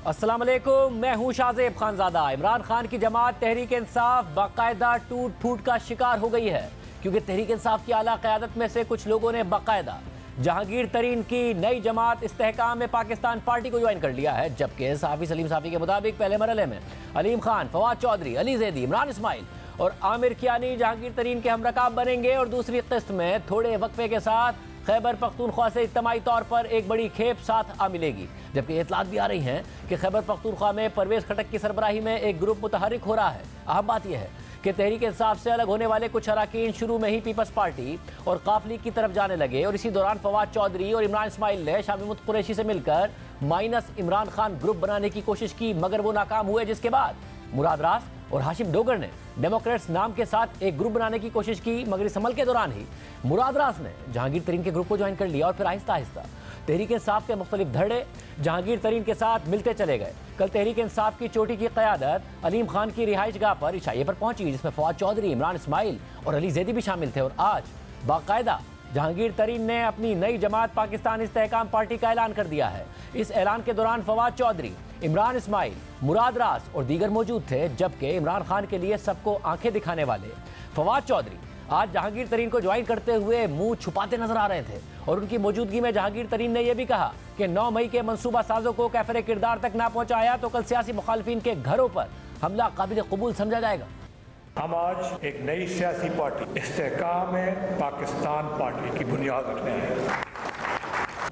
अस्सलाम वालेकुम, मैं हूं शाहजेब खानजादा। इमरान खान की जमात तहरीक इंसाफ बाकायदा टूट फूट का शिकार हो गई है, क्योंकि तहरीक इंसाफ की आला क़यादत में से कुछ लोगों ने बाकायदा जहांगीर तरीन की नई जमात इस्तेहकाम में पाकिस्तान पार्टी को ज्वाइन कर लिया है। जबकि सहाफ़ी सलीम साफ़ी के मुताबिक पहले मरहले में अलीम खान, फवाद चौधरी, अली जैदी, इमरान इस्माइल और आमिर कियानी जहांगीर तरीन के हमरकाब बनेंगे और दूसरी किस्त में थोड़े वक्फे के साथ खैबर पख्तूनख्वा से इज्तिमाई तौर पर एक बड़ी खेप साथ आ मिलेगी। जबकि इतलात भी आ रही हैं कि खैबर पख्तूनख्वा में परवेज़ खटक की सरबराही में एक ग्रुप मुतहरिक हो रहा है। अहम बात यह है कि तहरीक इंसाफ से अलग होने वाले कुछ अरकान शुरू में ही पीपल्स पार्टी और काफ लीग की तरफ जाने लगे और इसी दौरान फवाद चौधरी और इमरान इस्माइल ने शाह महमूद कुरैशी से मिलकर माइनस इमरान खान ग्रुप बनाने की कोशिश की, मगर वो नाकाम हुए। जिसके बाद मुराद रास और हाशिम डोगर ने डेमोक्रेट्स नाम के साथ एक ग्रुप बनाने की कोशिश की, मगर इस अमल के दौरान ही मुराद रास ने जहांगीर तरीन के ग्रुप को ज्वाइन कर लिया और फिर आहिस्ता आहिस्ता तहरीक इंसाफ के मुख्तलिफ धड़े जहांगीर तरीन के साथ मिलते चले गए। कल तहरीक इंसाफ की चोटी की क़यादत अलीम खान की रिहाइश गाह पर इशाइये पर पहुंची, जिसमें फवाद चौधरी, इमरान इस्माइल और अली जैदी भी शामिल थे। और आज बाकायदा जहांगीर तरीन ने अपनी नई जमात पाकिस्तान इस्तेहकाम पार्टी का ऐलान कर दिया है। इस ऐलान के दौरान फवाद चौधरी, इमरान इस्माइल, मुराद रास और दीगर मौजूद थे। जबकि इमरान खान के लिए सबको आंखें दिखाने वाले फवाद चौधरी आज जहांगीर तरीन को ज्वाइन करते हुए मुंह छुपाते नजर आ रहे थे और उनकी मौजूदगी में जहांगीर तरीन ने यह भी कहा कि 9 मई के मंसूबा साजों को कैफर किरदार तक ना पहुंचाया तो कल सियासी मुखालफिन के घरों पर हमला काबिल कबूल समझा जाएगा। हम आज एक नई सियासी पार्टी इस्तेहकाम में पाकिस्तान पार्टी की बुनियाद रखने हैं।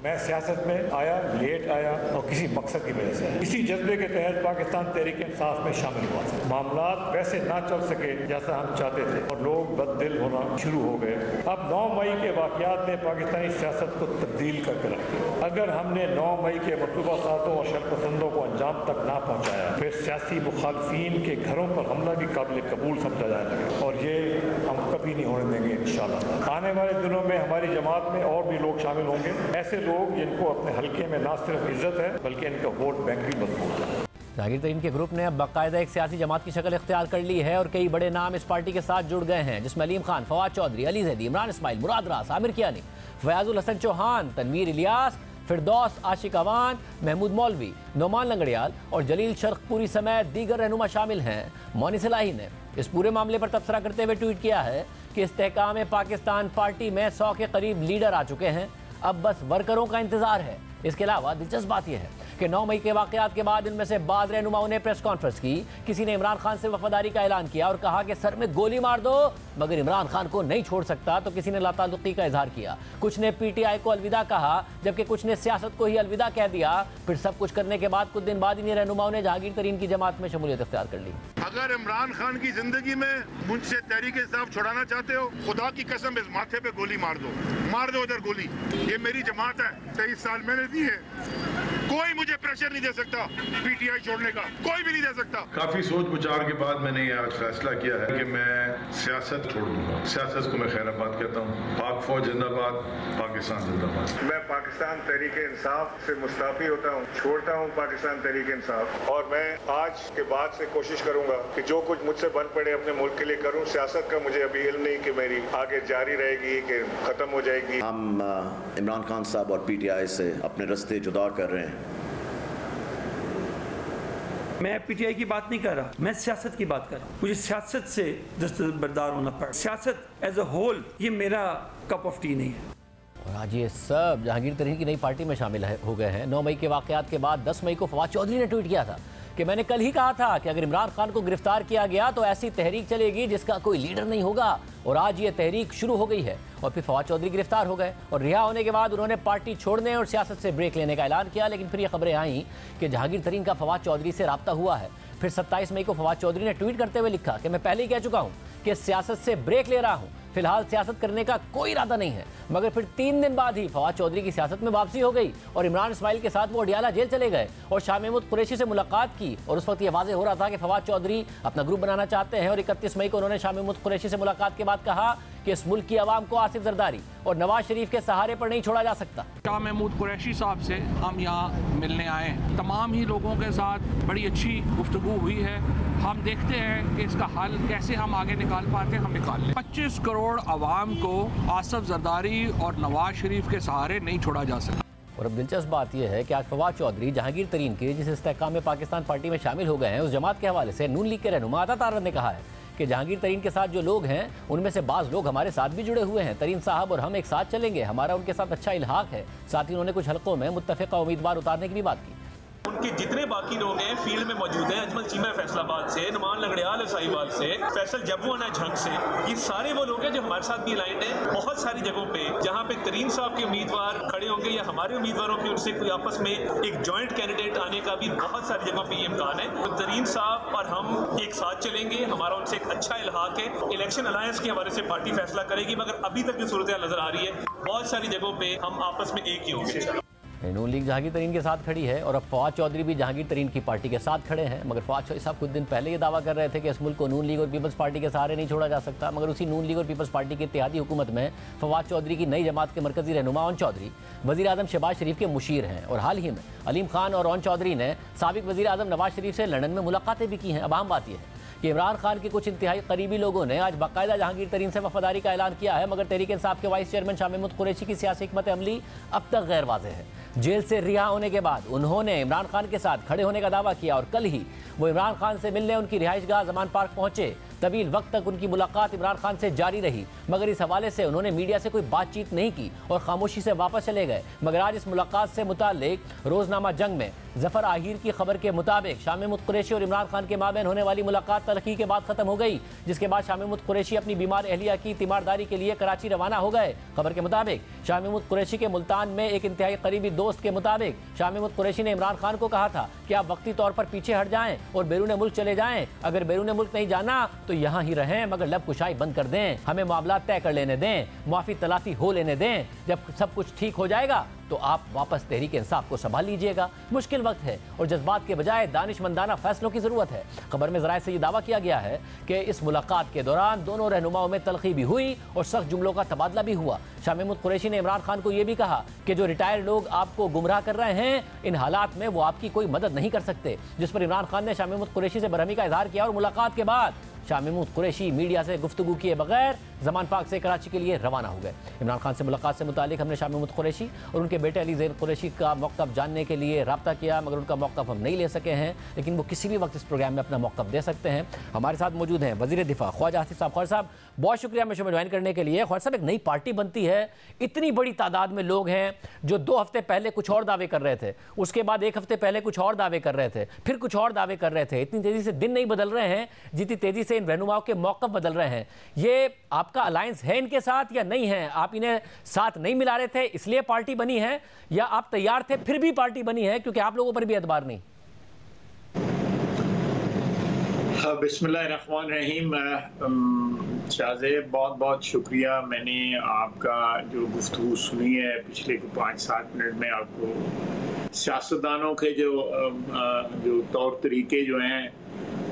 मैं सियासत में आया, लेट आया और किसी मकसद की वजह से इसी जज्बे के तहत पाकिस्तान तहरीक इंसाफ में शामिल हुआ था। मामलात वैसे ना चल सके जैसा हम चाहते थे और लोग बददिल होना शुरू हो गए। अब 9 मई के वाक़यात ने पाकिस्तानी सियासत को तब्दील करके रख दिया। अगर हमने 9 मई के मंसूबा सातों और शरपसंदों को अंजाम तक ना पहुँचाया फिर सियासी मुखालफिन के घरों पर हमला भी काबिल कबूल समझा जाने लगा और ये हम कभी नहीं होने देंगे इंशाअल्लाह। आने वाले दिनों में हमारी जमात में और भी लोग शामिल होंगे, ऐसे लोग जिनको अपने हल्के में ना सिर्फ इज्जत है बल्कि इनका वोट बैंक भी मजबूत है। जहांगीर तरीन के ग्रुप ने अब बाकायदा एक सियासी जमात की शक्ल इख्तियार कर ली है और कई बड़े नाम इस पार्टी के साथ जुड़ गए हैं, जिसमें अलीम खान, फवाद चौधरी, अली जैदी, इमरान इस्माइल, मुराद रास, आमिर कियानी, फयाजुल हसन चौहान, तनवीर इलियास, फिरदौस आशिक अवान, महमूद मौलवी, नोमान लंगड़ियाल और जलील शर्कपुरी समेत दीगर रहनुमा शामिल हैं। मोनिस इलाही ने इस पूरे मामले पर तबसरा करते हुए ट्वीट किया है कि इस्तेहकाम पाकिस्तान पार्टी में 100 के करीब लीडर आ चुके हैं, अब बस वर्करों का इंतजार है। इसके अलावा दिलचस्प बात यह है कि 9 मई के वाक़यात के बाद इनमें से बाज़ रहनुमाओं ने प्रेस कॉन्फ्रेंस की। किसी ने इमरान खान से वफादारी का ऐलान किया और कहा कि सर में गोली मार दो मगर इमरान खान को नहीं छोड़ सकता, तो किसी ने लाताल्लुक़ी का इजहार किया। कुछ ने PTI को अलविदा कहा जबकि कुछ ने सियासत को ही अलविदा कह दिया। फिर सब कुछ करने के बाद कुछ दिन बाद इन्हीं रहनुमाओं ने जहांगीर तरीन की जमात में शमूलियत इख्तियार कर ली। अगर इमरान खान की जिंदगी में मुझसे तहरीक इंसाफ छुड़ाना चाहते हो, खुदा की कसम इस माथे पे गोली मार दो उधर गोली। ये मेरी जमात है, 23 साल मैंने दी है, कोई मुझे प्रेशर नहीं दे सकता PTI छोड़ने का, कोई भी नहीं दे सकता। काफी सोच विचार के बाद मैंने ये आज फैसला किया है कि मैं सियासत छोड़ दूंगा। सियासत को मैं खैराबाद कहता हूँ। पाक फौज जिंदाबाद, पाकिस्तान जिंदाबाद। मैं पाकिस्तान तहरीक इंसाफ से मुस्ताफी होता हूँ, छोड़ता हूँ पाकिस्तान तहरीक इंसाफ और मैं आज के बाद से कोशिश करूंगा कि जो कुछ मुझसे बन पड़े अपने मुल्क के लिए करूँ। सियासत का मुझे अभी इल्म नहीं कि मेरी आगे जारी रहेगी कि खत्म हो जाएगी। हम इमरान खान साहब और PTI से अपने रास्ते जुदा कर रहे हैं। मैं PTI की बात नहीं कर रहा, मैं सियासत की बात कर रहा हूँ। मुझे सियासत से दस्तबरदार होना पड़ा। सियासत एज अ होल ये मेरा कप ऑफ टी नहीं है। और आज ये सब जहांगीर तरीन की नई पार्टी में शामिल हो गए हैं। 9 मई के वाक़यात के बाद 10 मई को फवाद चौधरी ने ट्वीट किया था कि मैंने कल ही कहा था कि अगर इमरान खान को गिरफ्तार किया गया तो ऐसी तहरीक चलेगी जिसका कोई लीडर नहीं होगा। और आज ये तहरीक शुरू हो गई है और फिर फवाद चौधरी गिरफ्तार हो गए और रिहा होने के बाद उन्होंने पार्टी छोड़ने और सियासत से ब्रेक लेने का ऐलान किया। लेकिन फिर ये खबरें आईं कि जहांगीर तरीन का फवाद चौधरी से रब्ता हुआ है। फिर 27 मई को फवाद चौधरी ने ट्वीट करते हुए लिखा कि मैं पहले ही कह चुका हूँ कि सियासत से ब्रेक ले रहा हूँ, फिलहाल सियासत करने का कोई इरादा नहीं है। मगर फिर 3 दिन बाद ही फवाद चौधरी की सियासत में वापसी हो गई और इमरान इस्माइल के साथ वो अडियाला जेल चले गए और शाह महमूद कुरैशी से मुलाकात की। और उस वक्त ये वाज़ेह हो रहा था कि फवाद चौधरी अपना ग्रुप बनाना चाहते हैं। और 31 मई को उन्होंने शाह महमूद कुरैशी से मुलाकात के बाद कहा कि इस मुल्क की आवाम को आसिफ जरदारी और नवाज शरीफ के सहारे पर नहीं छोड़ा जा सकता। शाह महमूद कुरैशी साहब से हम यहाँ मिलने आए हैं। तमाम ही लोगों के साथ बड़ी अच्छी गुफ्तगू हुई है। हम देखते हैं कि इसका हल कैसे हम आगे निकाल पाते हैं, हम निकाल लें। 25 करोड़ आवाम को आसिफ जरदारी और नवाज शरीफ के सहारे नहीं छोड़ा जा सकता। और अब दिलचस्प बात यह है कि आज फवाद चौधरी जहांगीर तरीन के जिस इस्तेहकाम में पाकिस्तान पार्टी में शामिल हो गए हैं, उस जमात के हवाले से नून लीग के रहनुमा अता तारड़ ने कहा है कि जहांगीर तरीन के साथ जो लोग हैं उनमें से बाज़ लोग हमारे साथ भी जुड़े हुए हैं। तरीन साहब और हम एक साथ चलेंगे, हमारा उनके साथ अच्छा इल्हाक है। साथ ही उन्होंने कुछ हलकों में मुत्तफ़िका उम्मीदवार उतारने की भी बात की। उनके जितने बाकी लोग हैं फील्ड में मौजूद हैं, अजमल चीमा फैसलाबाद से, नुमान लंगड़ियाल साहिवाल से, फैसल जब्बुआना झंग से, ये सारे वो लोग हैं जो हमारे साथ भी अलाइंड हैं। बहुत सारी जगहों पे जहां पे तरीन साहब के उम्मीदवार खड़े होंगे या हमारे उम्मीदवारों की उनसे कोई आपस में एक जॉइंट कैंडिडेट आने का भी बहुत सारी जगहों पे ये इम्कान है। तो तरीन साहब और हम एक साथ चलेंगे, हमारा उनसे एक अच्छा इल्हाक है। इलेक्शन अलायंस के हवाले से पार्टी फैसला करेगी, मगर अभी तक जो सूरत नजर आ रही है बहुत सारी जगहों पे हम आपस में एक ही होंगे। नून लीग जहांगीर तरीन के साथ खड़ी है और अब फवाद चौधरी भी जहांगीर तरीन की पार्टी के साथ खड़े हैं। मगर फवाद चौधरी साहब कुछ दिन पहले ये दावा कर रहे थे कि इस मुल्क को नून लीग और पीपल्स पार्टी के सहारे नहीं छोड़ा जा सकता। मगर उसी नून लीग और पीपल्स पार्टी की इत्तेहादी हुकूमत में फवाद चौधरी की नई जमात के मरकजी रहनुमा ओन चौधरी वज़ीर आज़म शहबाज शरीफ के मुशीर हैं। और हाल ही में अलीम खान और ओन चौधरी ने साबिक वज़ीर आज़म नवाज शरीफ से लंदन में मुलाकातें भी की हैं। अब अहम बात यह है कि इमरान खान के कुछ इंतहाई करीबी लोगों ने आज बाकायदा जहांगीर तरीन से वफादारी का ऐलान किया है। मगर तहरीक इंसाफ के वाइस चेयरमैन शाह महमूद कुरैशी की सियासी हिकमत अमली अब तक गैर वाज़ेह है। जेल से रिहा होने के बाद उन्होंने इमरान खान के साथ खड़े होने का दावा किया और कल ही वो इमरान खान से मिलने उनकी रिहाइशगाह ज़मान पार्क पहुंचे। तवील वक्त तक उनकी मुलाकात इमरान खान से जारी रही, मगर इस हवाले से उन्होंने मीडिया से कोई बातचीत नहीं की और खामोशी से वापस चले गए। मगर आज इस मुलाकात से मुताल्लिक रोजनामा जंग में जफर आहिर की खबर के मुताबिक शाह महमूद कुरैशी और इमरान खान के माबैन होने वाली मुलाकात तलखी के बाद खत्म हो गई, जिसके बाद शाह महमूद कुरैशी अपनी बीमार अहलिया की तीमारदारी के लिए कराची रवाना हो गए। खबर के मुताबिक शाह महमूद कुरैशी के मुल्तान में एक इंतहाई करीबी दोस्त के मुताबिक शाह महमूद कुरैशी ने इमरान खान को कहा था कि आप वक्ती तौर पर पीछे हट जाएं और बैरून मुल्क चले जाएं। अगर बैरून मुल्क नहीं जाना तो यहाँ ही रहें, मगर लब कुशाई बंद कर दें, हमें मामला तय कर लेने दें, मुआफी तलाफी हो लेने दें। जब सब कुछ ठीक हो जाएगा तो आप वापस तहरीक इंसाफ को संभाल लीजिएगा। मुश्किल वक्त है और जज्बात के बजाय दानिशमंदाना फैसलों की जरूरत है। खबर में ज़राए से यह दावा किया गया है कि इस मुलाकात के दौरान दोनों रहनुमाओं में तलखी भी हुई और सख्त जुमलों का तबादला भी हुआ। शाह महमूद कुरैशी ने इमरान खान को यह भी कहा कि जो रिटायर्ड लोग आपको गुमराह कर रहे हैं, इन हालात में वो आपकी कोई मदद नहीं कर सकते। जिस पर इमरान खान ने शाह महमूद कुरैशी से बरहमी का इजहार किया और मुलाकात के बाद शाह महमूद कुरैशी मीडिया से गुफ्तगू किए बगैर ज़मान पार्क से कराची के लिए रवाना हो गए। इमरान खान से मुलाकात से मुतालिक हमने शाह महमूद कुरैशी और उनके बेटे अली ज़ैन कुरैशी का मौक़िफ़ जानने के लिए रब्ता किया, मगर उनका मौक़िफ़ हम नहीं ले सके हैं। लेकिन वो किसी भी वक्त इस प्रोग्राम में अपना मौक़िफ़ दे सकते हैं। हमारे साथ मौजूद हैं वज़ीर दिफा ख्वाजा आसिफ साहब। ख्वाजा साहब, बहुत शुक्रिया में ज्वाइन करने के लिए। ख्वाजा साहब, एक नई पार्टी बनती है, इतनी बड़ी तादाद में लोग हैं जो 2 हफ्ते पहले कुछ और दावे कर रहे थे, उसके बाद 1 हफ्ते पहले कुछ और दावे कर रहे थे, फिर कुछ और दावे कर रहे थे। इतनी तेज़ी से दिन नहीं बदल रहे हैं जितनी तेज़ी से इन रहनुमाओं के मौक़िफ़ बदल रहे हैं। ये आपका अलायंस है इनके साथ या नहीं है? आप इन्हें साथ नहीं मिला रहे थे इसलिए पार्टी बनी है, या आप तैयार थे फिर भी पार्टी बनी है क्योंकि आप लोगों पर भी एतबार नहीं? बिस्मिल्लाहिर्रहमानिर्रहीम। शाहज़ेब, बहुत बहुत शुक्रिया। मैंने आपका जो गुफ्तगू सुनी है पिछले 5-7 मिनट में, आपको सियासतदानों के जो तौर तरीके जो हैं,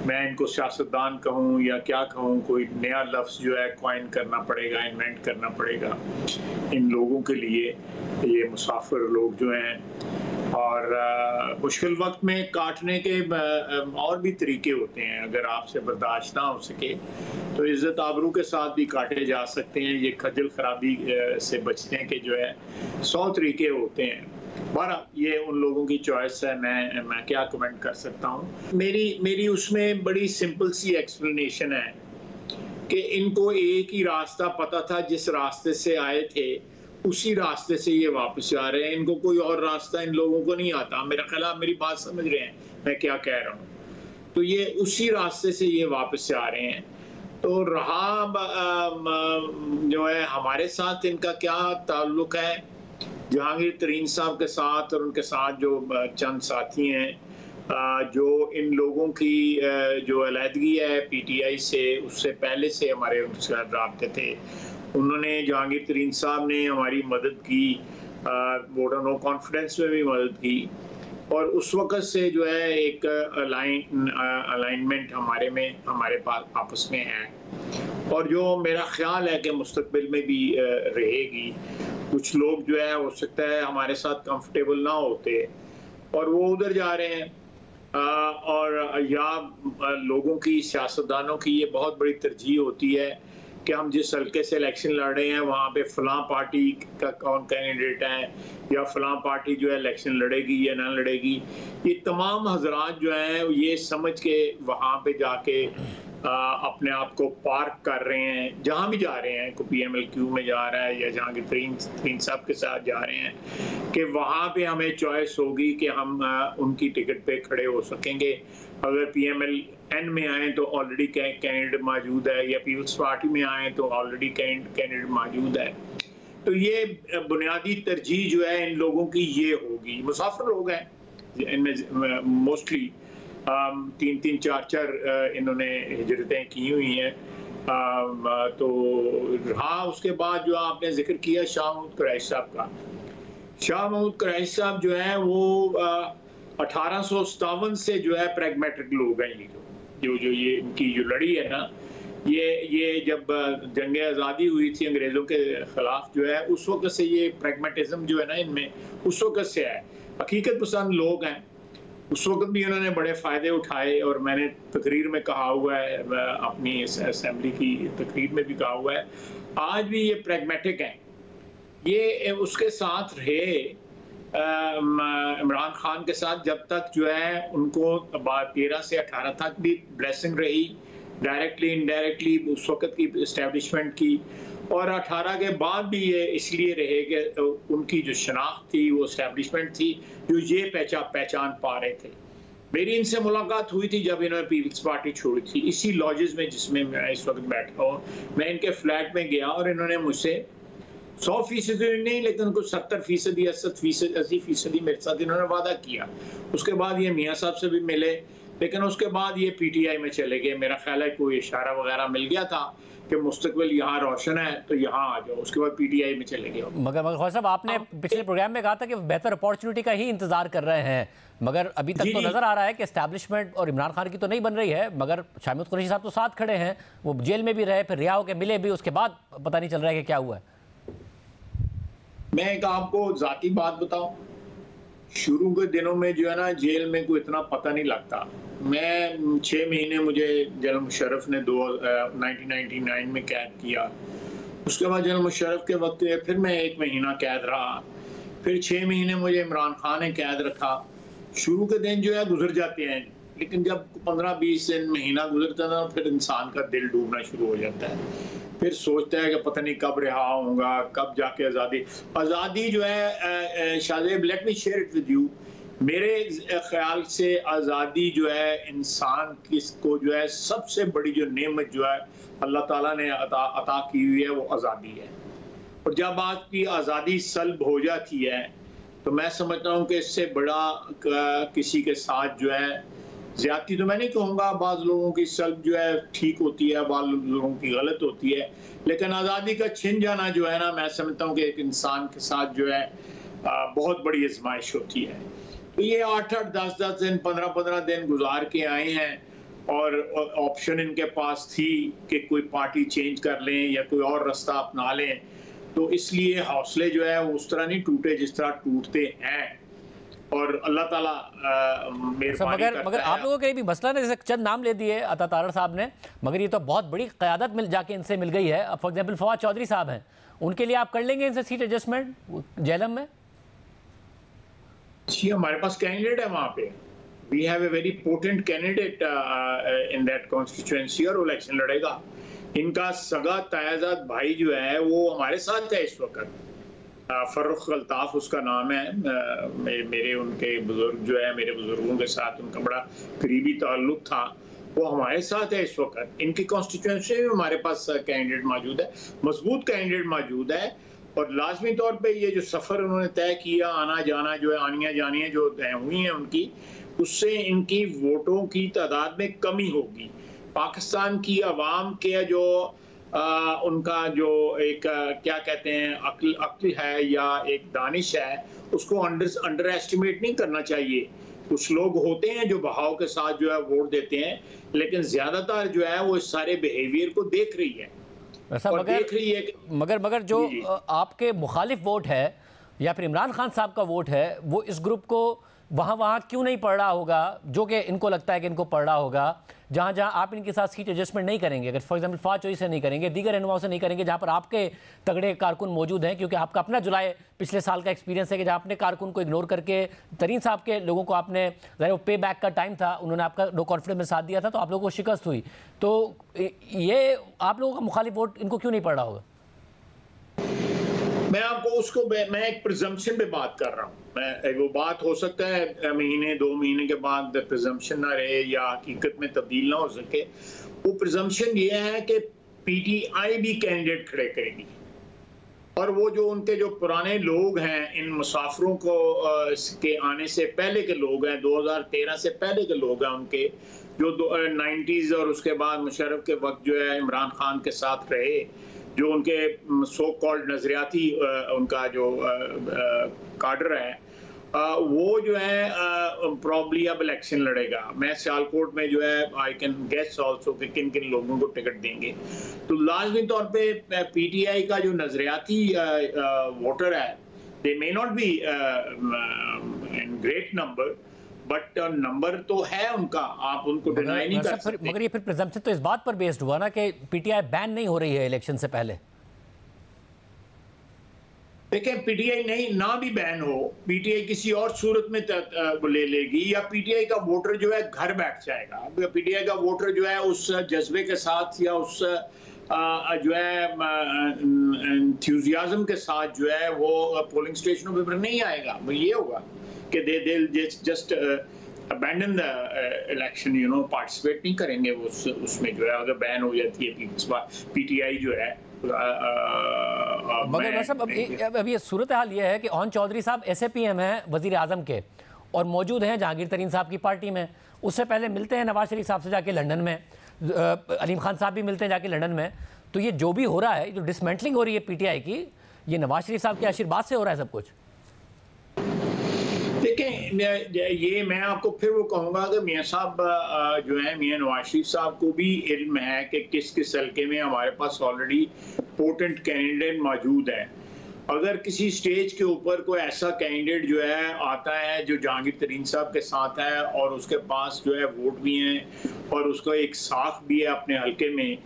मैं इनको सियासतदान कहूँ या क्या कहूँ, कोई नया लफ्ज़ जो है कॉइन करना पड़ेगा, इन्वेंट करना पड़ेगा इन लोगों के लिए। ये मुसाफिर लोग जो हैं और मुश्किल वक्त में काटने के और भी तरीके होते हैं। अगर आपसे बर्दाश्त ना हो सके तो इज़्ज़त आबरू के साथ भी काटे जा सकते हैं। ये खजल खराबी से बचने के जो है 100 तरीके होते हैं। बहरहाल ये उन लोगों की चॉइस है, मैं क्या कमेंट कर सकता हूँ। मेरी उसमें बड़ी सिंपल सी एक्सप्लेनेशन है कि इनको एक ही रास्ता पता था, जिस रास्ते से आए थे उसी रास्ते से ये वापस आ रहे हैं। इनको कोई और रास्ता इन लोगों को नहीं आता। मेरा ख्याल आप मेरी बात समझ रहे हैं मैं क्या कह रहा हूँ। तो ये उसी रास्ते से ये वापस से आ रहे हैं। तो रहा जो है हमारे साथ इनका क्या ताल्लुक है जहांगीर तरीन साहब के साथ और उनके साथ जो चंद साथी हैं, जो इन लोगों की जो अलहदगी है पीटीआई से, उससे पहले से हमारे उनके साथ राब्ते थे। उन्होंने जहांगीर तरीन साहब ने हमारी मदद की, वोट ऑफ नो कॉन्फिडेंस में भी मदद की, और उस वक़्त से जो है एक अलाइनमेंट हमारे पास आपस में है, और जो मेरा ख्याल है कि मुस्तकबिल में भी रहेगी। कुछ लोग जो है हो सकता है हमारे साथ कंफर्टेबल ना होते और वो उधर जा रहे हैं, और या लोगों की, सियासतदानों की ये बहुत बड़ी तरजीह होती है कि हम जिस हल्के से इलेक्शन लड़ रहे हैं वहाँ पे फलां पार्टी का कौन कैंडिडेट है या फलां पार्टी जो है इलेक्शन लड़ेगी या ना लड़ेगी। ये तमाम हजरात जो हैं ये समझ के वहाँ पे जाके अपने आप को पार्क कर रहे हैं, जहाँ भी जा रहे हैं, कोई PMLQ में जा रहा है या जहाँ के तरीन साहब के साथ जा रहे हैं, कि वहाँ पे हमें चॉइस होगी कि हम उनकी टिकट पे खड़े हो सकेंगे। अगर PMLN में आए तो ऑलरेडी कैंडिडेट मौजूद है, या पीपल्स पार्टी में आए तो ऑलरेडी कैंडिडेट मौजूद है। तो ये बुनियादी तरजीह जो है इन लोगों की ये होगी। मुसाफिर लोग हैं इनमें मोस्टली 3-3, 4-4 इन्होंने हिजरतें की हुई हैं। तो हाँ, उसके बाद जो आपने जिक्र किया शाह महमूद कुरैशी साहब का, शाह महमूद कुरैशी साहब जो है वो 1857 से जो है प्रैग्मेटिक लोग हैं। ये इनकी जो लड़ी है ना, ये जब जंग आज़ादी हुई थी अंग्रेज़ों के ख़िलाफ़ जो है, उस वक्त से ये प्रैग्मेटिज्म जो है ना इनमें उस वक्त से है। हकीकत पसंद लोग हैं, उस वक्त भी उन्होंने बड़े फ़ायदे उठाए, और मैंने तकरीर में कहा हुआ है, अपनी असेंबली की तकरीर में भी कहा हुआ है, आज भी ये प्रैग्मेटिक हैं। ये उसके साथ रहे इमरान खान के साथ जब तक जो है उनको 13 से 18 तक भी ब्लेसिंग रही, डायरेक्टली इनडायरेक्टली उस वक्त की इस्टेब्लिशमेंट की, और 18 के बाद भी ये इसलिए रहे कि उनकी जो शनाख्त थी वो इस्टेब्लिशमेंट थी जो ये पहचान पा रहे थे। मेरी इनसे मुलाकात हुई थी जब इन्होंने पीपल्स पार्टी छोड़ी थी, इसी लॉजेस में जिसमें मैं इस वक्त बैठा हूँ। मैं इनके फ्लैट में गया और इन्होंने मुझसे 100% नहीं, लेकिन कुछ 70% या 80% मेरे साथ इन्होंने वादा किया। उसके बाद ये मियाँ साहब से भी मिले, लेकिन उसके बाद ये PTI में चले गए। मेरा ख्याल है कोई इशारा वगैरह मिल गया था कि मुस्तकबिल यहाँ रोशन है तो यहाँ आ जाओ, उसके बाद PTI में चले गए। मगर ख्वाजा साहब, आपने पिछले प्रोग्राम में कहा था कि बेहतर अपॉर्चुनिटी का ही इंतजार कर रहे हैं, मगर अभी तक तो नजर आ रहा है कि एस्टैब्लिशमेंट और इमरान खान की तो नहीं बन रही है। मगर शाह महमूद कुरैशी साहब तो साथ खड़े हैं, वो जेल में भी रहे, फिर रिहा होकर मिले भी, उसके बाद पता नहीं चल रहा है कि क्या हुआ है। मैं एक आपको जाती बात बताऊं, शुरू के दिनों में जो है ना जेल में कोई इतना पता नहीं लगता। मैं 6 महीने मुझे जनरल मुशर्रफ ने 1999 में कैद किया। उसके बाद जनरल मुशर्रफ के वक्त फिर मैं 1 महीना कैद रहा, फिर 6 महीने मुझे इमरान खान ने कैद रखा। शुरू के दिन जो है गुजर जाते हैं, लेकिन जब 15-20 दिन महीना गुजरता है ना, फिर इंसान का दिल डूबना शुरू हो जाता है। फिर सोचता है कि पता नहीं कब रिहा होऊंगा, कब जाके आज़ादी जो है। Shahzeb, let me share it with you. मेरे ख्याल से आज़ादी जो है इंसान किसको जो है सबसे बड़ी जो नेमत जो है अल्लाह ताला ने अता की हुई है वो आज़ादी है। और जब आपकी आज़ादी सल्ब हो जाती है तो मैं समझता हूँ कि इससे बड़ा किसी के साथ जो है ज्यादती तो मैं नहीं कहूँगा, बाज़ लोगों की सल्ब जो है ठीक होती है, बाज़ लोगों की गलत होती है, लेकिन आज़ादी का छिन जाना जो है ना, मैं समझता हूँ कि एक इंसान के साथ जो है बहुत बड़ी आजमाइश होती है। तो ये 8-8, 10-10 दिन, 15-15 दिन गुजार के आए हैं और ऑप्शन इनके पास थी कि कोई पार्टी चेंज कर लें या कोई और रास्ता अपना लें, तो इसलिए हौसले जो है उस तरह नहीं टूटे जिस तरह टूटते हैं, और अल्लाह ताला मगर आप लोगों के भी मसला ने, जैसे चंद नाम ले दिए अता तारड़ साहब ने, मगर ये तो बहुत बड़ी क़यादत जाके इनसे मिल गई है। फॉर एग्जाम्पल फवाद चौधरी साहब हैं, उनके लिए आप कर लेंगे इनसे सीट एडजस्टमेंट जेलम में? जी, हमारे पास कैंडिडेट है वहाँ पे। We have a very potent candidate in that constituency, और वो इलेक्शन लड़ेगा। इनका सगा तायाजाद भाई जो है वो हमारे साथ है इस वक्त, फर्रुख अल्ताफ उसका नाम है। मेरे उनके बुजुर्ग जो है, मेरे बुजुर्गों के साथ उनका बड़ा करीबी ताल्लुक था, वो हमारे साथ है इस वक्त। इनकी कॉन्स्टिट्यूएंसी में हमारे पास कैंडिडेट मौजूद है, मजबूत कैंडिडेट मौजूद है, और लाजमी तौर पे ये जो सफ़र उन्होंने तय किया, आना जाना जो है, आनियाँ जानियाँ जो तय हुई हैं उनकी, उससे इनकी वोटों की तादाद में कमी होगी। पाकिस्तान की आवाम के जो उनका जो एक क्या कहते हैं अक्ल है या एक दानिश है, उसको अंडर एस्टिमेट नहीं करना चाहिए। कुछ लोग होते हैं जो बहाव के साथ जो है वोट देते हैं, लेकिन ज्यादातर जो है वो इस सारे बिहेवियर को देख रही है। मगर जो आपके मुखालिफ वोट है या फिर इमरान खान साहब का वोट है, वो इस ग्रुप को वहाँ क्यों नहीं पड़ रहा होगा जो कि इनको लगता है कि इनको पड़ रहा होगा, जहाँ आप इनके साथ सीट एडजस्टमेंट नहीं करेंगे, अगर फॉर एग्जांपल फॉर चॉइस से नहीं करेंगे, दीगर रहनुमाओं से नहीं करेंगे, जहाँ पर आपके तगड़े कारकुन मौजूद हैं, क्योंकि आपका अपना जुलाई पिछले साल का एक्सपीरियंस है कि जहाँ अपने कारकुन को इग्नोर करके तरीन साहब के लोगों को आपने, वो पे बैक का टाइम था, उन्होंने आपका नो कॉन्फिडेंस में साथ दिया था, तो आप लोगों को शिकस्त हुई। तो ये आप लोगों का मुखालिफ वोट इनको क्यों नहीं पड़ रहा होगा? मैं आपको उसको मैं एक प्रिजम्पशन पे बात कर रहा हूँ। मैं वो बात हो सकता है महीने 2 महीने के बाद प्रिजम्पशन ना रहे या हकीकत में तब्दील ना हो सके। वो प्रिजम्पशन ये है कि पीटीआई भी कैंडिडेट खड़े करेगी और वो जो उनके जो पुराने लोग हैं, इन मुसाफिरों को के आने से पहले के लोग हैं, 2013 से पहले के लोग हैं, उनके जो 90s और उसके बाद मुशर्रफ के वक्त जो है इमरान खान के साथ रहे, जो उनके सो कॉल्ड नजरियाती उनका जो काडर है, वो जो है प्रॉब्ली अब इलेक्शन लड़ेगा। मैं सियालकोट में जो है आई कैन गेस ऑल्सो कि किन किन लोगों को टिकट देंगे। तो लाजमी तौर पे पीटीआई का जो नजरियाती वोटर है, they may not be in great number, but number तो है उनका, आप उनको डिनाई नहीं कर सकते। मगर ये फिर प्रिजम्पशन तो इस बात पर बेस्ड हुआ ना कि पीटीआई बैन नहीं हो रही है इलेक्शन से पहले। देखें, पीटीआई नहीं ना भी बैन हो, पीटीआई किसी और सूरत में ले लेगी, या पीटीआई का वोटर जो है घर बैठ जाएगा। पीटीआई का वोटर जो है उस जज्बे के साथ या उस जो है एंथुसियाज्म के साथ जो है वो पोलिंग स्टेशनों पर नहीं आएगा। ये होगा कि they just abandon the election, you know, participate नहीं करेंगे उसमें जो है, अगर बैन हो जाती है पीटीआई जो है। मगर सब अब ये सूरत हाल ये है कि ओन चौधरी साहब SAPM हैं वजीर आजम के और मौजूद हैं जहांगीर तरीन साहब की पार्टी में। उससे पहले मिलते हैं नवाज शरीफ साहब से जाके लंदन में, अलीम खान साहब भी मिलते हैं जाके लंदन में। तो ये जो भी हो रहा है, जो डिसमेंटलिंग हो रही है पीटीआई की, ये नवाज शरीफ साहब के आशीर्वाद से हो रहा है सब कुछ। देखें, ये मैं आपको फिर वो कहूँगा कि मियाँ साहब जो है, मियाँ नवाज शरीफ साहब को भी इल्म है कि किस किस हल्के में हमारे पास ऑलरेडी पोटेंट कैंडिडेट मौजूद है। अगर किसी स्टेज के ऊपर कोई ऐसा कैंडिडेट जो है आता है जो जहांगीर तरीन साहब के साथ है और उसके पास जो है वोट भी हैं और उसका एक साख भी है अपने हल्के में,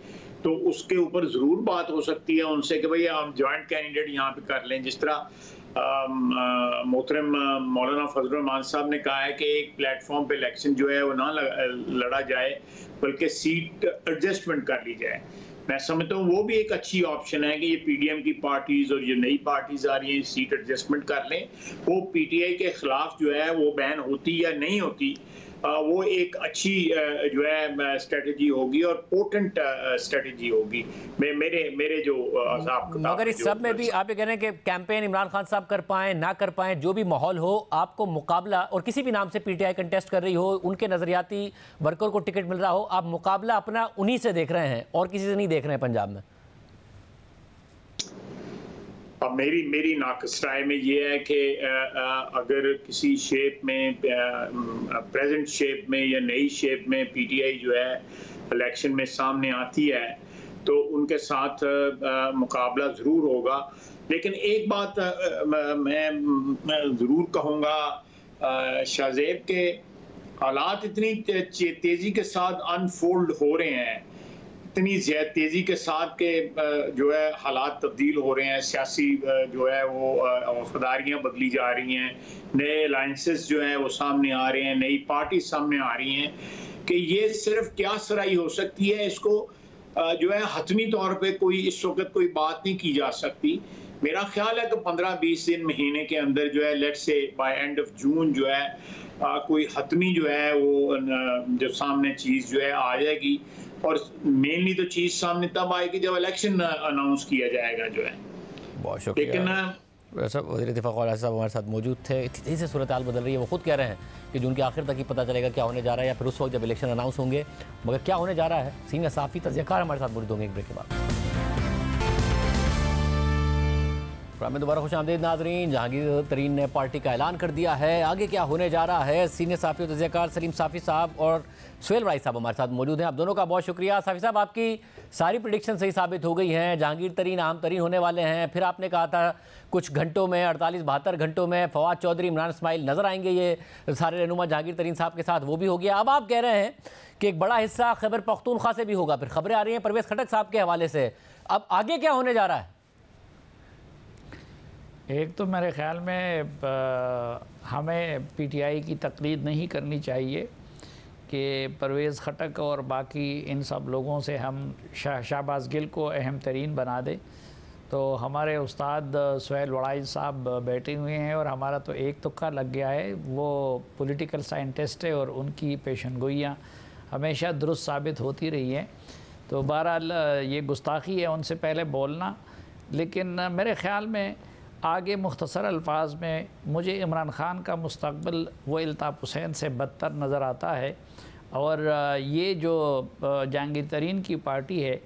तो उसके ऊपर ज़रूर बात हो सकती है उनसे कि भाई हम जॉइंट कैंडिडेट यहाँ पे कर लें। जिस तरह मोहतरम मौलाना फजल रहमान साहब ने कहा है कि एक प्लेटफॉर्म पे इलेक्शन जो है वो ना लड़ा जाए, बल्कि सीट एडजस्टमेंट कर ली जाए। मैं समझता हूँ वो भी एक अच्छी ऑप्शन है कि ये पीडीएम की पार्टीज और ये नई पार्टीज आ रही हैं, सीट एडजस्टमेंट कर लें। वो पीटीआई के खिलाफ जो है वो बैन होती या नहीं होती, वो एक अच्छी जो है स्ट्रेटजी होगी और पोटेंट स्ट्रेटजी होगी। मेरे जो मगर इस सब में भी आप ये कह रहे हैं कि कैंपेन इमरान खान साहब कर पाएं ना कर पाएं, जो भी माहौल हो, आपको मुकाबला, और किसी भी नाम से पीटीआई कंटेस्ट कर रही हो, उनके नजरियाती वर्कर को टिकट मिल रहा हो, आप मुकाबला अपना उन्हीं से देख रहे हैं और किसी से नहीं देख रहे हैं पंजाब में। अब मेरी नाक़िस राय में ये है कि अगर किसी शेप में, प्रेजेंट शेप में या नई शेप में पीटीआई जो है इलेक्शन में सामने आती है तो उनके साथ मुकाबला ज़रूर होगा। लेकिन एक बात मैं ज़रूर कहूँगा, शाहजेब के हालात इतनी तेज़ी के साथ अनफोल्ड हो रहे हैं, इतनी तेज़ी के साथ के जो है हालात तब्दील हो रहे हैं, सियासी जो है वो वफादारियाँ बदली जा रही हैं, नए अलायंसेस जो हैं वो सामने आ रहे हैं, नई पार्टी सामने आ रही हैं, कि ये सिर्फ क्या सराई हो सकती है, इसको जो है हतमी तौर पे कोई इस वक्त कोई बात नहीं की जा सकती। मेरा ख्याल है कि 15-20 दिन महीने के अंदर जो है, let's say bye end of June जो है कोई हतमी जो है वो जो सामने चीज़ जो है आ जाएगी। और मेनली तो चीज़ सामने तब आएगी जब इलेक्शन अनाउंस किया जाएगा जो है। बहुत शुक्रिया। लेकिन सब वज़ीर दिफ़ा ख्वाजा साहब हमारे साथ मौजूद थे। इतनी तेज़ी से सूरत हाल बदल रही है, वो खुद कह रहे हैं कि जून के आखिर तक ही पता चलेगा क्या होने जा रहा है, या फिर उस वक्त जब इलेक्शन अनाउंस होंगे। मगर क्या होने जा रहा है, सीनियर सहाफ़ी तज़कियाकार हमारे साथ मौजूद होंगे एक ब्रेक के बाद। प्रोग्राम में दोबारा खुश आमदीद नाजरीन। जहांगीर तरीन ने पार्टी का ऐलान कर दिया है। आगे क्या होने जा रहा है, सीनियर साफ़ी और तज़कियाकार सलीम साफ़ी साहब और सुहेल राय साहब हमारे साथ मौजूद हैं। आप दोनों का बहुत शुक्रिया। साफ़ी साहब, आपकी सारी प्रेडिक्शन सही साबित हो गई हैं। जहांगीर तरीन अहम तरीन होने वाले हैं। फिर आपने कहा था कुछ घंटों में 48-72 घंटों में फवाद चौधरी, इमरान इस्माइल नजर आएंगे ये सारे रहनुमा जहांगीर तरीन साहब के साथ, वो भी हो गया। अब आप कह रहे हैं कि एक बड़ा हिस्सा खैबर पख्तूनख्वा से भी होगा। फिर खबरें आ रही हैं परवेज़ खटक साहब के हवाले से। अब आगे क्या होने जा रहा है? एक तो मेरे ख्याल में हमें पीटीआई की तकलीद नहीं करनी चाहिए कि परवेज़ खटक और बाकी इन सब लोगों से हम शाहबाज गिल को अहम तरीन बना दें। तो हमारे उस्ताद सुहेल वड़ाई साहब बैठे हुए हैं और हमारा तो एक तुक्का लग गया है। वो पॉलिटिकल साइंटिस्ट है और उनकी पेशनगोइयाँ हमेशा दुरुस्त साबित होती रही हैं। तो बहरहाल ये गुस्ताखी है उनसे पहले बोलना। लेकिन मेरे ख़्याल में आगे मुख्तसर अल्फाज में मुझे इमरान ख़ान का मुस्तक़बिल वो इल्ताफ़ हुसैन से बदतर नज़र आता है। और ये जो जहांगीर तरीन की पार्टी है,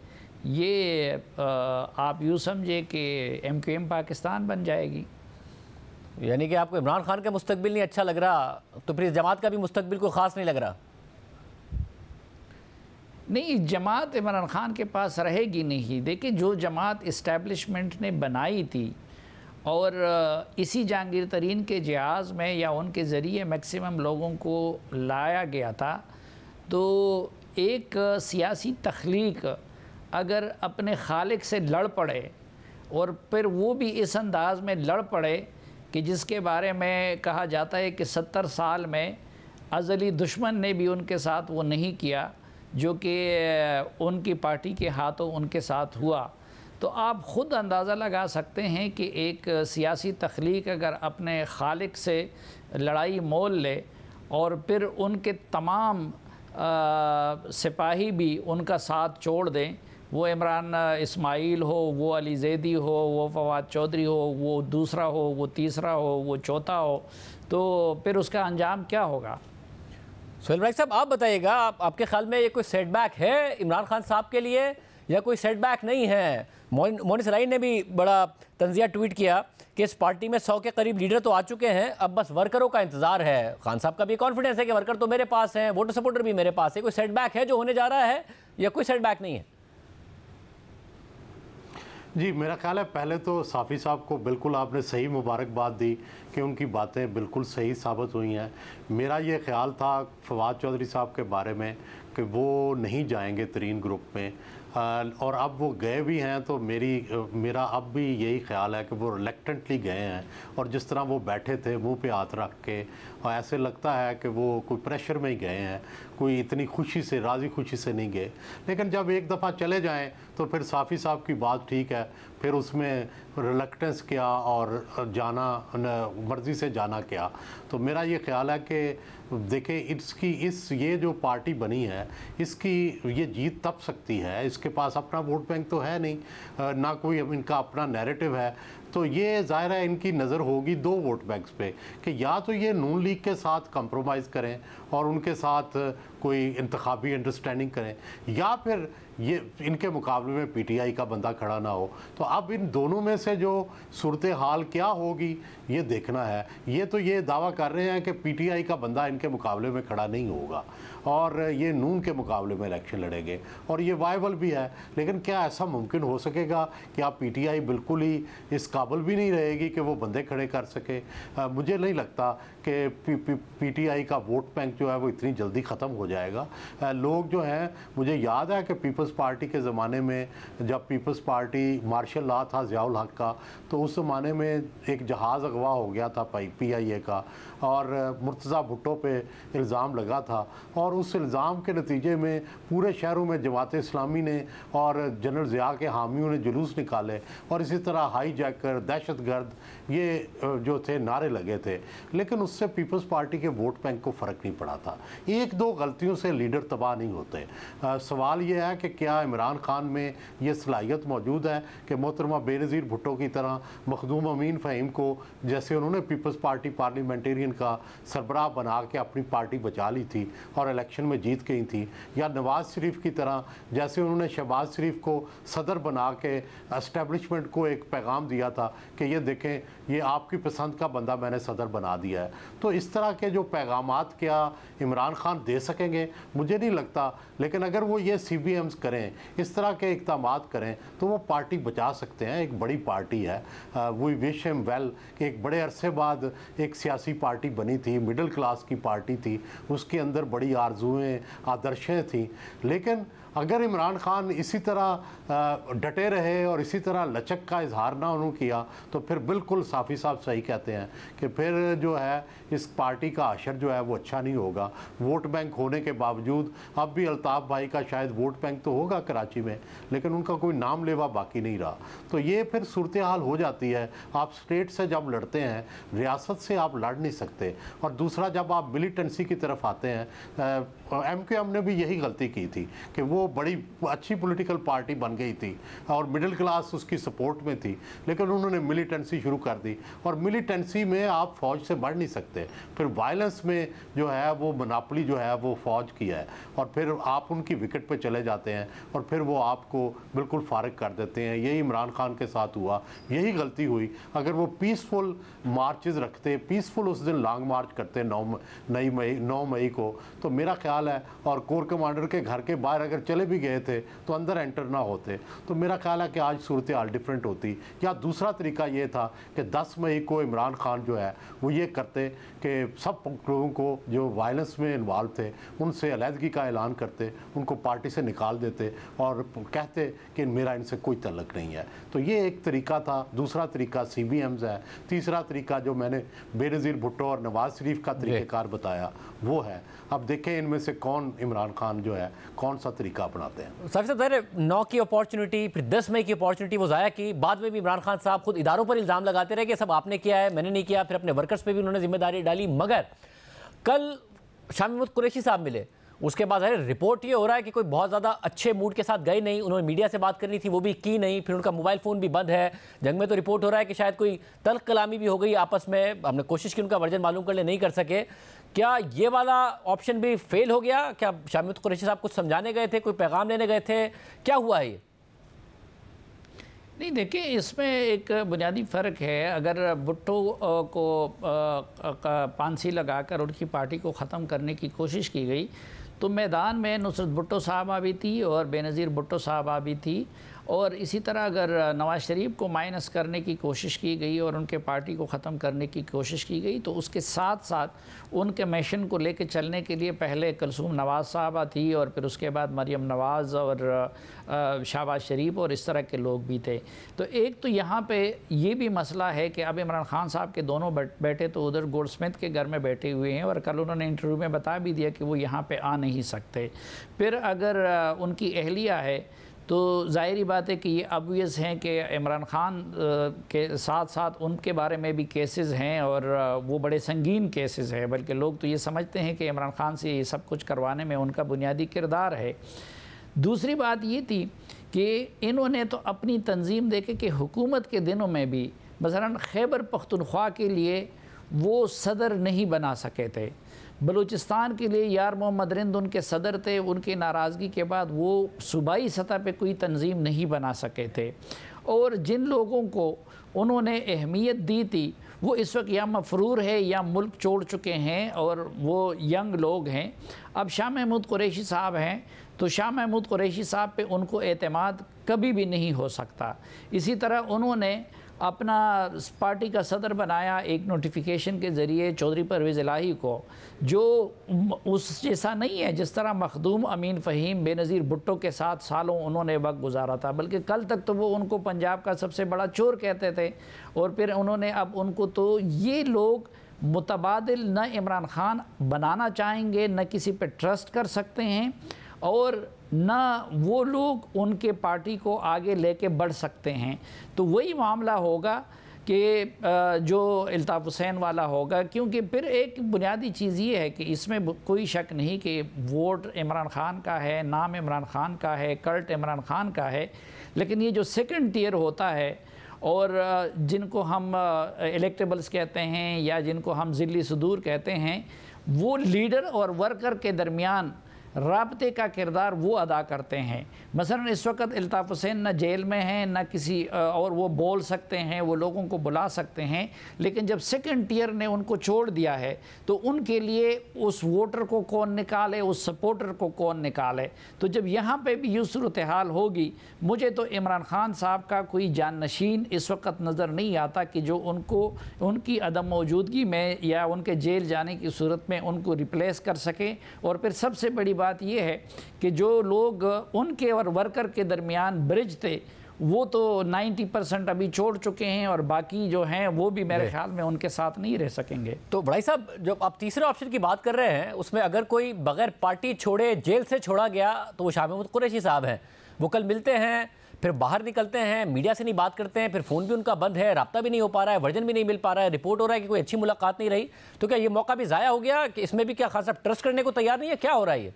ये आप यूँ समझे कि MQM पाकिस्तान बन जाएगी। यानी कि आपको इमरान ख़ान का मुस्तक़बिल नहीं अच्छा लग रहा, तो फिर इस जमात का भी मुस्तक़बिल कोई ख़ास नहीं लग रहा? नहीं, जमात इमरान ख़ान के पास रहेगी नहीं। देखिए, जो जमात इस्टेब्लिशमेंट ने बनाई थी और इसी जहांगीर तरीन के जहाज़ में या उनके ज़रिए मैक्सिमम लोगों को लाया गया था, तो एक सियासी तख्लीक अगर अपने खालिक से लड़ पड़े और फिर वो भी इस अंदाज़ में लड़ पड़े कि जिसके बारे में कहा जाता है कि 70 साल में अज़ली दुश्मन ने भी उनके साथ वो नहीं किया जो कि उनकी पार्टी के हाथों उनके साथ हुआ, तो आप ख़ुद अंदाज़ा लगा सकते हैं कि एक सियासी तख्लीक अगर अपने खालिक से लड़ाई मोल ले और फिर उनके तमाम सिपाही भी उनका साथ छोड़ दें, वो इमरान इस्माइल हो, वो अली ज़ैदी हो, वो फवाद चौधरी हो, वो दूसरा हो, वो तीसरा हो, वो चौथा हो, तो फिर उसका अंजाम क्या होगा? सुहेल भाई साहब, आप बताइएगा, आपके ख्याल में ये कोई सेटबैक है इमरान खान साहब के लिए या कोई सेटबैक नहीं है? मोइन सराई ने भी बड़ा तंजिया ट्वीट किया कि इस पार्टी में 100 के करीब लीडर तो आ चुके हैं, अब बस वर्करों का इंतजार है। खान साहब का भी कॉन्फिडेंस है कि वर्कर तो मेरे पास हैं, वोटर सपोर्टर भी मेरे पास है। कोई सेटबैक है जो होने जा रहा है या कोई सेटबैक नहीं है? जी, मेरा ख्याल है पहले तो साफ़ी साहब को बिल्कुल आपने सही मुबारकबाद दी कि उनकी बातें बिल्कुल सही साबित हुई हैं। मेरा ये ख्याल था फवाद चौधरी साहब के बारे में कि वो नहीं जाएंगे तरीन ग्रुप में, और अब वो गए भी हैं, तो मेरा अब भी यही ख्याल है कि वो रिलेक्टेंटली गए हैं। और जिस तरह वो बैठे थे मुंह पे हाथ रख के, और ऐसे लगता है कि वो कोई प्रेशर में ही गए हैं, कोई इतनी खुशी से, राज़ी खुशी से नहीं गए। लेकिन जब एक दफ़ा चले जाएं तो फिर साफ़ी साहब की बात ठीक है, फिर उसमें रिलक्टेंस क्या और जाना, मर्ज़ी से जाना क्या। तो मेरा ये ख्याल है कि देखिए, ये जो पार्टी बनी है, इसकी ये जीत तब सकती है, इसके पास अपना वोट बैंक तो है नहीं, ना कोई इनका अपना नैरेटिव है। तो ये ज़ाहिर है इनकी नज़र होगी 2 वोट बैंक्स पे कि या तो ये नून लीग के साथ कंप्रोमाइज़ करें और उनके साथ कोई इंतखाबी अंडरस्टैंडिंग करें, या फिर ये इनके मुकाबले में पीटीआई का बंदा खड़ा ना हो। तो अब इन दोनों में से जो सूरत हाल क्या होगी ये देखना है। ये तो ये दावा कर रहे हैं कि पीटीआई का बंदा इनके मुकाबले में खड़ा नहीं होगा और ये नून के मुकाबले में इलेक्शन लड़ेंगे, और ये वायबल भी है। लेकिन क्या ऐसा मुमकिन हो सकेगा कि आप पीटीआई बिल्कुल ही इस काबिल भी नहीं रहेगी कि वो बंदे खड़े कर सके? मुझे नहीं लगता कि पीटीआई का वोट बैंक जो है वो इतनी जल्दी ख़त्म हो जाएगा। लोग जो हैं, मुझे याद है कि पीपल्स पार्टी के ज़माने में जब पीपल्स पार्टी मार्शल लॉ था ज़ियाउल हक का, तो उस ज़माने में एक जहाज़ अगवा हो गया था PIA का, और मुर्तज़ा भुट्टो पे इल्ज़ाम लगा था, और उस इल्ज़ाम के नतीजे में पूरे शहरों में जमात इस्लामी ने और जनरल ज़िया के हामियों ने जुलूस निकाले, और इसी तरह हाई जैकर, दहशत गर्द, ये जो थे नारे लगे थे। लेकिन उससे उससे पीपल्स पार्टी के वोट बैंक को फ़र्क नहीं पड़ा था। एक दो गलतियों से लीडर तबाह नहीं होते। सवाल ये है कि क्या इमरान खान में ये सलाहियत मौजूद है कि मोहतरमा बेनज़ीर भुट्टो की तरह मखदूम अमीन फ़हीम को, जैसे उन्होंने पीपल्स पार्टी पार्लियामेंटेरियन का सरबराह बना के अपनी पार्टी बचा ली थी और इलेक्शन में जीत गई थी, या नवाज़ शरीफ की तरह जैसे उन्होंने शहबाज शरीफ को सदर बना के एस्टेब्लिशमेंट को एक पैगाम दिया था कि ये देखें, ये आपकी पसंद का बंदा मैंने सदर बना दिया है। तो इस तरह के जो पैगामात क्या इमरान खान दे सकेंगे, मुझे नहीं लगता। लेकिन अगर वो ये CBMs करें, इस तरह के इक़दामात करें, तो वो पार्टी बचा सकते हैं। एक बड़ी पार्टी है, वी विश हिम वेल कि एक बड़े अरसे बाद एक सियासी पार्टी बनी थी, मिडिल क्लास की पार्टी थी, उसके अंदर बड़ी आरजुएँ आदर्शें थी। लेकिन अगर इमरान खान इसी तरह डटे रहे और इसी तरह लचक का इजहार ना उन्होंने किया, तो फिर बिल्कुल साफ़ी साहब सही कहते हैं कि फिर जो है इस पार्टी का अशर जो है वो अच्छा नहीं होगा। वोट बैंक होने के बावजूद अब भी अल्ताफ़ भाई का शायद वोट बैंक तो होगा कराची में, लेकिन उनका कोई नाम लेवा बाकी नहीं रहा। तो ये फिर सूरत हाल हो जाती है। आप स्टेट से जब लड़ते हैं, रियासत से आप लड़ नहीं सकते। और दूसरा, जब आप मिलिटेंसी की तरफ आते हैं, MQM ने भी यही गलती की थी कि वो बड़ी अच्छी पॉलिटिकल पार्टी बन गई थी और मिडिल क्लास उसकी सपोर्ट में थी, लेकिन उन्होंने मिलिटेंसी शुरू कर दी। और मिलिटेंसी में आप फ़ौज से बढ़ नहीं सकते। फिर वायलेंस में जो है वो मोनोपोली जो है वो फ़ौज की है, और फिर आप उनकी विकेट पे चले जाते हैं और फिर वो आपको बिल्कुल फारिग कर देते हैं। यही इमरान खान के साथ हुआ, यही गलती हुई। अगर वो पीसफुल मार्चेज़ रखते, पीसफुल उस दिन लॉन्ग मार्च करते 9 मई को, तो मेरा ख्याल है, और कोर कमांडर के घर के बाहर अगर चले भी गए थे तो अंदर एंटर ना होते, तो मेरा ख्याल है कि आज सूरत हाल डिफरेंट होती। या दूसरा तरीका ये था कि 10 मई को इमरान खान जो है वो ये करते कि सब लोगों को जो वायलेंस में इन्वॉल्व थे उनसे अलहदगी का ऐलान करते, उनको पार्टी से निकाल देते और कहते कि मेरा इनसे कोई तल्लक नहीं है। तो ये एक तरीका था। दूसरा तरीका CBMs है। तीसरा तरीका जो मैंने बेनज़ीर भुट्टो और नवाज़ शरीफ का तरीक़ाकार बताया वो है। अब देखें इनमें से कौन इमरान खान जो है कौन सा तरीका अपनाते हैं। सबसे पहले 9 की अपॉर्चुनिटी, फिर 10 मई की अपॉर्चुनिटी वो ज़ाया की। बाद में भी इमरान खान साहब खुद इदारों पर इल्ज़ाम लगाते रहे कि सब आपने किया है, मैंने नहीं किया। फिर अपने वर्कर्स पे भी उन्होंने जिम्मेदारी डाली। मगर कल शाह महमूद कुरैशी साहब मिले, उसके बाद रिपोर्ट ये हो रहा है कि कोई बहुत ज़्यादा अच्छे मूड के साथ गए नहीं। उन्होंने मीडिया से बात करनी थी, वो भी की नहीं। फिर उनका मोबाइल फ़ोन भी बंद है। जंग में तो रिपोर्ट हो रहा है कि शायद कोई तल्ख कलामी भी हो गई आपस में। हमने कोशिश की उनका वर्जन मालूम कर ले, नहीं कर सके। क्या ये वाला ऑप्शन भी फेल हो गया? क्या शाह महमूद कुरैशी साहब कुछ समझाने गए थे, कोई पैगाम लेने गए थे? क्या हुआ है ये? नहीं, देखिए, इसमें एक बुनियादी फ़र्क है। अगर भुट्टो को फांसी लगाकर उनकी पार्टी को ख़त्म करने की कोशिश की गई तो मैदान में नुसरत भुट्टो साहबा भी थी और बेनज़ीर भुट्टो साहबा भी थी। और इसी तरह अगर नवाज़ शरीफ को माइनस करने की कोशिश की गई और उनके पार्टी को ख़त्म करने की कोशिश की गई तो उसके साथ साथ उनके मिशन को लेकर चलने के लिए पहले कुलसूम नवाज़ साहबा थी और फिर उसके बाद मरियम नवाज़ और शहबाज शरीफ और इस तरह के लोग भी थे। तो एक तो यहाँ पे ये भी मसला है कि अब इमरान खान साहब के दोनों बेटे तो उधर गोल्डस्मिथ के घर में बैठे हुए हैं और कल उन्होंने इंटरव्यू में बता भी दिया कि वो यहाँ पे आ नहीं सकते। फिर अगर उनकी अहलिया है तो ज़ाहिरी बात है कि ये ऑब्वियस हैं कि इमरान खान के साथ साथ उनके बारे में भी केसेस हैं और वो बड़े संगीन केसेस हैं। बल्कि लोग तो ये समझते हैं कि इमरान खान से ये सब कुछ करवाने में उनका बुनियादी किरदार है। दूसरी बात ये थी कि इन्होंने तो अपनी तंजीम देखे कि हुकूमत के दिनों में भी मसलन खैबर पख्तूनख्वा के लिए वो सदर नहीं बना सके थे। बलूचिस्तान के लिए यार मोहम्मद रिंद उनके सदर थे। उनकी नाराज़गी के बाद वो सूबाई सतह पे कोई तंजीम नहीं बना सके थे। और जिन लोगों को उन्होंने अहमियत दी थी वो इस वक्त या मफरूर है या मुल्क छोड़ चुके हैं और वो यंग लोग हैं। अब शाह महमूद कुरैशी साहब हैं तो शाह महमूद कुरैशी साहब पे उनको एतमाद कभी भी नहीं हो सकता। इसी तरह उन्होंने अपना पार्टी का सदर बनाया एक नोटिफिकेशन के ज़रिए चौधरी परवेज़ इलाही को, जो उस जैसा नहीं है जिस तरह मखदूम अमीन फ़हीम बेनज़ीर भुट्टो के साथ सालों उन्होंने वक्त गुजारा था। बल्कि कल तक तो वो उनको पंजाब का सबसे बड़ा चोर कहते थे और फिर उन्होंने अब उनको, तो ये लोग मुतबादिल न इमरान खान बनाना चाहेंगे, न किसी पे ट्रस्ट कर सकते हैं और न वो लोग उनके पार्टी को आगे लेके बढ़ सकते हैं। तो वही मामला होगा कि जो अल्ताफ़ हुसैन वाला होगा, क्योंकि फिर एक बुनियादी चीज़ ये है कि इसमें कोई शक नहीं कि वोट इमरान खान का है, नाम इमरान खान का है, कल्ट इमरान खान का है, लेकिन ये जो सेकंड टियर होता है और जिनको हम इलेक्टेबल्स कहते हैं या जिनको हम ज़िल्ली सदूर कहते हैं, वो लीडर और वर्कर के दरमियान राब्ते का किरदार वो अदा करते हैं। मसलन इस वक्त अल्ताफ़ हुसैन न जेल में हैं न किसी और वो बोल सकते हैं, वो लोगों को बुला सकते हैं, लेकिन जब सेकंड टियर ने उनको छोड़ दिया है तो उनके लिए उस वोटर को कौन निकाले, उस सपोर्टर को कौन निकाले। तो जब यहाँ पे भी यूँ सूरत हाल होगी, मुझे तो इमरान खान साहब का कोई जाननशीन इस वक्त नज़र नहीं आता कि जो उनको उनकी अदम मौजूदगी में या उनके जेल जाने की सूरत में उनको रिप्लेस कर सके। और फिर सबसे बड़ी बात यह है कि जो लोग उनके और वर्कर के दरमियान ब्रिज थे वो तो 90% अभी छोड़ चुके हैं और बाकी जो हैं वो भी मेरे ख्याल में उनके साथ नहीं रह सकेंगे। तो बड़ाई साहब, जो आप तीसरे ऑप्शन की बात कर रहे हैं उसमें अगर कोई बगैर पार्टी छोड़े जेल से छोड़ा गया तो वो शाह महमूद कुरैशी साहब हैं। वो कल मिलते हैं, फिर बाहर निकलते हैं, मीडिया से नहीं बात करते हैं, फिर फ़ोन भी उनका बंद है, राब्ता भी नहीं हो पा रहा है, वर्जन भी नहीं मिल पा रहा है, रिपोर्ट हो रहा है कि कोई अच्छी मुलाकात नहीं रही। तो क्या ये मौका भी ज़ाया हो गया कि इसमें भी क्या खासा ट्रस्ट करने को तैयार नहीं है, क्या हो रहा है ये?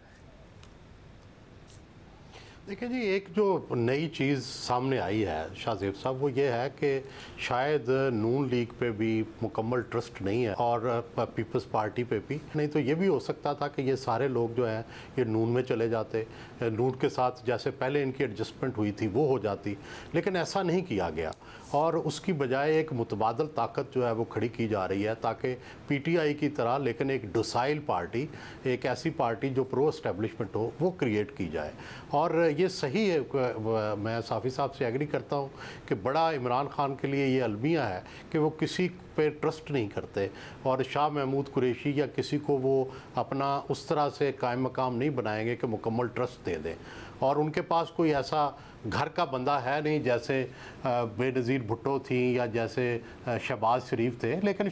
देखिए जी, एक जो नई चीज़ सामने आई है शाहज़ेब साहब, वो ये है कि शायद नून लीग पे भी मुकम्मल ट्रस्ट नहीं है और पीपल्स पार्टी पे भी नहीं। तो ये भी हो सकता था कि ये सारे लोग जो हैं ये नून में चले जाते, नून के साथ जैसे पहले इनकी एडजस्टमेंट हुई थी वो हो जाती, लेकिन ऐसा नहीं किया गया और उसकी बजाय एक मुतबादल ताकत जो है वो खड़ी की जा रही है ताकि पीटीआई की तरह लेकिन एक डोसाइल पार्टी, एक ऐसी पार्टी जो प्रो एस्टेब्लिशमेंट हो, वो क्रिएट की जाए। और ये सही है, मैं साफ़ी साहब से एग्री करता हूँ कि बड़ा इमरान खान के लिए ये अलमिया है कि वो किसी पे ट्रस्ट नहीं करते और शाह महमूद कुरैशी या किसी को वो अपना उस तरह से कायम मकाम नहीं बनाएंगे कि मुकम्मल ट्रस्ट दे दें। और उनके पास कोई ऐसा घर का बंदा है नहीं जैसे बेनज़ीर भुट्टो थी या जैसे शहबाज शरीफ थे, लेकिन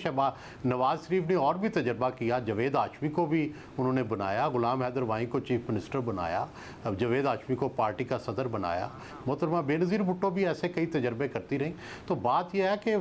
नवाज़ शरीफ ने और भी तजर्बा किया। जवेद हाशमी को भी उन्होंने बनाया, गुलाम हैदर वाई को चीफ मिनिस्टर बनाया, जवेद हाशमी को पार्टी का सदर बनाया, मोहतरमा बेनज़ीर भुट्टो भी ऐसे कई तजर्बे करती रही। तो बात यह है कि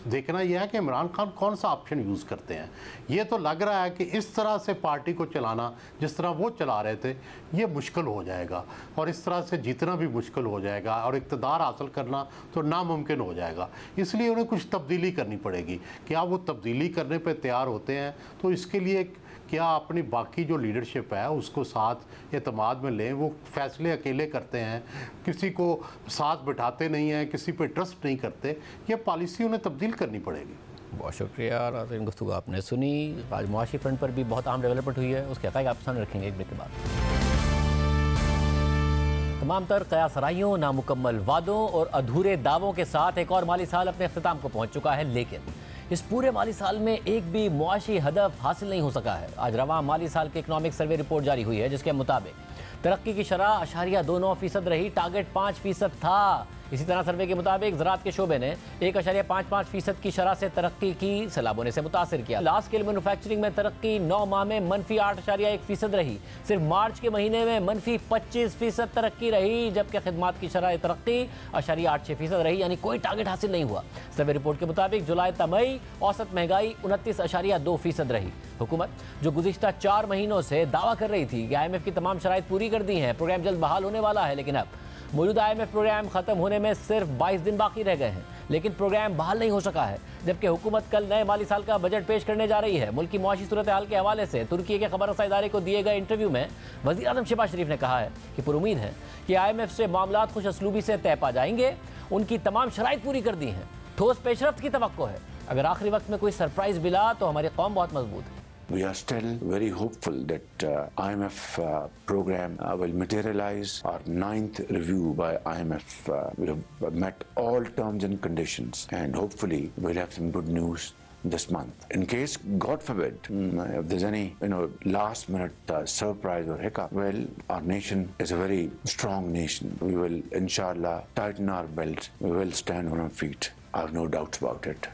देखना यह है कि इमरान खान कौन सा ऑप्शन यूज़ करते हैं। ये तो लग रहा है कि इस तरह से पार्टी को चलाना जिस तरह वो चला रहे थे ये मुश्किल हो जाएगा और इस तरह से जीतना भी मुश्किल हो जाएगा और इक़्तिदार हासिल करना तो नामुमकिन हो जाएगा। इसलिए उन्हें कुछ तब्दीली करनी पड़ेगी। क्या वो तब्दीली करने पर तैयार होते हैं तो इसके लिए क्या अपनी बाकी जो लीडरशिप है उसको साथ एतमाद में लें। वो फैसले अकेले करते हैं, किसी को साथ बिठाते नहीं हैं, किसी पे ट्रस्ट नहीं करते। ये पॉलिसी उन्हें तब्दील करनी पड़ेगी। बहुत शुक्रिया। और इन गुफ्तगू आपने सुनी। आज मुआशी फ्रंट पर भी बहुत अहम डेवलपमेंट हुई है, उसके हक़ाइक़ आप सामने रखेंगे एक ब्रेक के बाद। तमाम तर क़यासराइयों, नामुकम्मल वादों और अधूरे दावों के साथ एक और माली साल अपने अख्तिताम को पहुँच चुका है, लेकिन इस पूरे माली साल में एक भी मुआशी हदफ हासिल नहीं हो सका है। आज रवां माली साल की इकनॉमिक सर्वे रिपोर्ट जारी हुई है जिसके मुताबिक तरक्की की शरह 0.29% रही, टारगेट 5% था। इसी तरह सर्वे के मुताबिक ज़राअत के शोबे ने 1.55% की शरह से तरक्की की, सैलाबों ने से मुतासिर किया। लार्ज स्केल मैन्युफैक्चरिंग में तरक्की 9 माह में -8.1% रही, सिर्फ मार्च के महीने में -25% तरक्की रही, जबकि खिदमात की शरह तरक्की 0.86% रही, यानी कोई टारगेट हासिल नहीं हुआ। सर्वे रिपोर्ट के मुताबिक जुलाई तमई औसत महंगाई 29.2% रही। हुकूमत जो गुज़िश्ता 4 महीनों से दावा कर रही थी कि IMF की तमाम शराइत पूरी कर दी हैं, प्रोग्राम जल्द बहाल होने वाला है, लेकिन अब मौजूदा IMF प्रोग्राम ख़त्म होने में सिर्फ 22 दिन बाकी रह गए हैं, लेकिन प्रोग्राम बहाल नहीं हो सका है। जबकि हुकूमत कल नए माली साल का बजट पेश करने जा रही है। मुल्क की मुआशी सूरत हाल के हवाले से तुर्की के खबर रसाई इदारे को दिए गए इंटरव्यू में वज़ीर आज़म शहबाज शरीफ ने कहा है कि पुरुमीद है कि IMF से मामलात खुश असलूबी से तय पा जाएंगे, उनकी तमाम शराइत पूरी कर दी हैं, ठोस पेशरफ्त की तवक्को है। अगर आखिरी वक्त में कोई सरप्राइज़ मिला तो हमारी कौम बहुत मजबूत है। We are still very hopeful that IMF program will materialize. Our 9th review by IMF, we have met all terms and conditions, and hopefully we'll have some good news this month. In case, God forbid, if there's any last minute surprise or hiccup, well, our nation is a very strong nation. We will, inshallah, tighten our belts. We will stand on our feet. I have no doubts about it.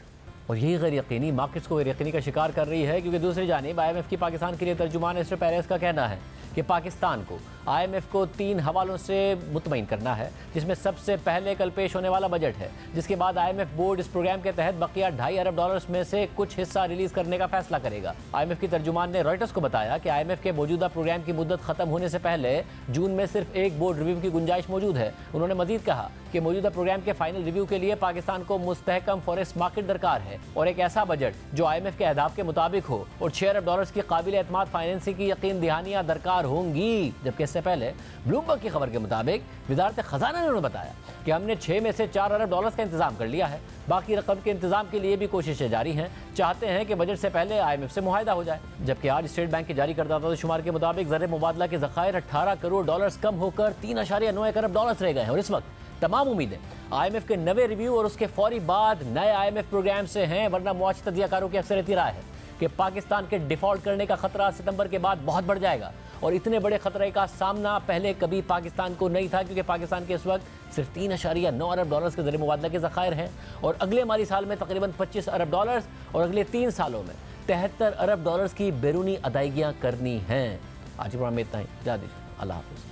और यही गैर यकीनी markets को गैर यकीनी का शिकार कर रही है, क्योंकि दूसरी जानिब IMF की पाकिस्तान के लिए तर्जुमान एस्टर पेरेस का कहना है कि कि पाकिस्तान को IMF को 3 हवालों से मुतमईन करना है, जिसमें सबसे पहले कल पेश होने वाला बजट है, जिसके बाद IMF बोर्ड इस प्रोग्राम के तहत बकिया $2.5 अरब में से कुछ हिस्सा रिलीज करने का फैसला करेगा। IMF की तर्जुमान ने रॉयटर्स को बताया कि IMF के मौजूदा प्रोग्राम की मुद्दत खत्म होने से पहले जून में सिर्फ एक बोर्ड रिव्यू की गुंजाइश मौजूद है। उन्होंने मजीद कहा कि मौजूदा प्रोग्राम के फाइनल रिव्यू के लिए पाकिस्तान को मुस्तहकम फॉरेस्ट मार्केट दरकार है और एक ऐसा बजट जो IMF के अहदाफ के मुताबिक हो, और $6 अरब की काबिल एतमाद फाइनेंसिंग की यकीन दहानियां दरकार होंगी। जबकि इससे पहले ब्लूमबर्ग की खबर के मुताबिक वजारत खजाना ने बताया कि हमने 6 में से $4 अरब का इंतजाम कर लिया है, बाकी रकम के इंतजाम के लिए भी कोशिशें जारी हैं। चाहते हैं कि बजट से पहले IMF से मुआहदा हो जाए। जबकि आज स्टेट बैंक के जारी करदाता शुमार के मुताबिक ज़र मुबादला के ज़खायर $18 करोड़ कम होकर $3.9 अरब रह गए हैं और इस वक्त तमाम उम्मीदें IMF के नए रिव्यू और उसके फौरी बाद नए IMF प्रोग्राम से हैं, वरना मुआशी तज्जियाकारों की अक्सरियती राय है कि पाकिस्तान के डिफॉल्ट करने का खतरा सितंबर के बाद बहुत बढ़ जाएगा और इतने बड़े खतरे का सामना पहले कभी पाकिस्तान को नहीं था, क्योंकि पाकिस्तान के इस वक्त सिर्फ $3.9 अरब के ज़र मुबादला के ज़खायर हैं और अगले माली साल में तकरीबन $25 अरब और अगले 3 सालों में $73 अरब की बैरूनी अदायगियाँ करनी हैं। आज प्रोग्राम में इतना ही, जा दीजिए, अल्लाह हाफ़िज़।